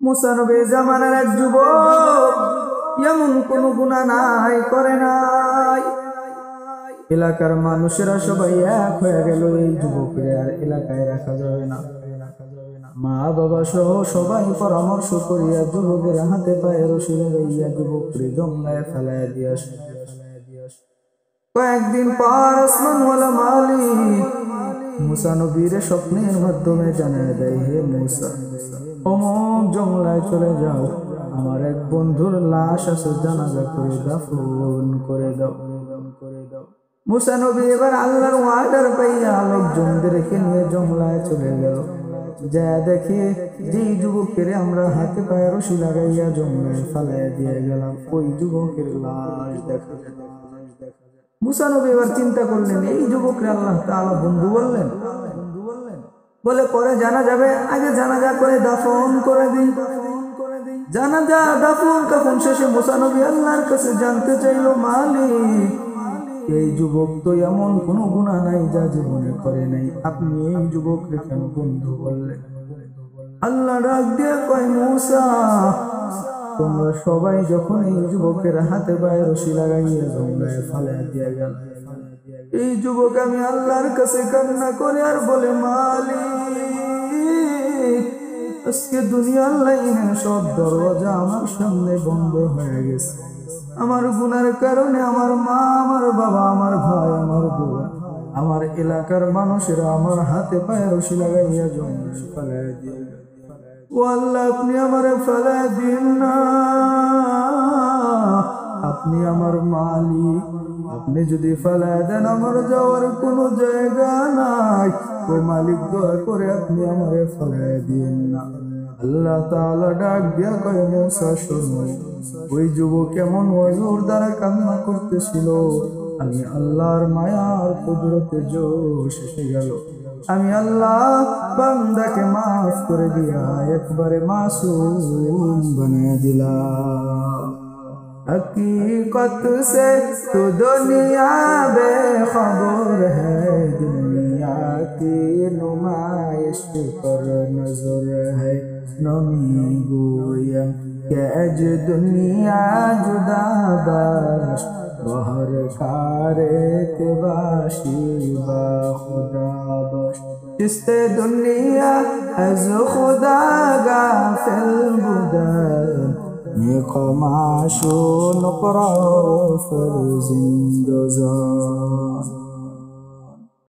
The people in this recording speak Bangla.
মুসা নবীর জামানার এক যুবক এমন কোন গুনাহ নাই করে নাই। এলাকার মানুষেরা সবাই এক হয়ে গেল, এই যুবকের আর এলাকায় রাখা যাবে না। মা বাবা সহ সবাই পরামর্শ করিয়া যুবকের হাতে পায়ে রশি লাগাইয়া যুবককে জঙ্গলায় ফেলাইয়া দিয়া আসে। কয়েকদিন পর আসমানওয়ালা মালিক মুসা নবীর স্বপ্নের মাধ্যমে জানায় দেয়, হে মুসা, অমুক জঙ্গলায় চলে যাও, আমার এক বন্ধুর লাশ আছে, জানাজা করে দাফন করে দাও। মুসা নবী এবার আল্লাহর ওয়ার্ডার পাইয়া লোকজনদেরকে নিয়ে জঙ্গলায় চলে গেল। যা দেখে যে যুবকের আমরা হাতে পায়ে রশি লাগাইয়া জঙ্গলায় ফেলাইয়া দিয়ে গেলাম, ওই যুবকের লাশ দেখা যায়। মুসা নবী এবার চিন্তা করলেন, এই যুবককে আল্লাহ তাআলা বন্ধু বললেন, বলে পরে জানা যাবে, আগে জানাজা করে দাফন করে দিন। জানাজা দাফন কাফন শেষে মুসা নবী আল্লাহর কাছে জানতে চাইল, মালিক, এই যুবক তো এমন কোনো গুনাহ নাই যা জীবনে করে নাই, আপনি এই যুবককে কেন বন্ধু বললেন? আল্লাহ ডাক দিয়ে কয়, মুসা, তোমরা সবাই যখন এই যুবকের হাতে পায়ে রশি লাগাইয়া জঙ্গলায় ফেলাইয়া দিয়ে গেল, এই যুবক আমি আল্লাহর কাছে কান্না করে আর বলে, মালিক, আজকে দুনিয়ার লাইনে সব দরওয়াজা আমার সামনে বন্ধ হয়ে গেছে। আমার গুনার কারণে আমার মা, আমার বাবা, আমার ভাই, আমার বোন, আমার এলাকার মানুষেরা আমার হাতে পায়ে রশি লাগাইয়া জঙ্গলায় ফেলাইয়া দিয়ে গেল। ও আল্লাহ, আপনি আমারে ফেলাইয়া দিন না, আপনি আমার মালিক, আপনি যদি ফেলাইয়া দেন আমার যাওয়ার কোনো জায়গা নাই, ও মালিক দয়া করে আপনি আমারে ফেলাইয়া দিন না। আল্লাহ তাআলা ডাক দিয়া কয়, মুসা শোনো, ওই যুবক কেমন ওযুর দ্বারা কান্না করতেছিল, আমি আল্লাহর মায়ার কুদরতে জোশ এসে গেল, আমি আল্লাহ বান্দাকে মাফ করে দিয়া একবারে মাসুম বানিয়ে দিলাম। हकीकत से तो दुनिया बेखबर है, दुनिया की नुमाइश पर नजर है, नमी गोयम के अज दुनिया जुदा बाश, बहर कारे के बाशी बा खुदा बाश, जिससे दुनिया अज खुदा गाफिल बुदन, निकमाशो नकरा फर जिंदज़ान।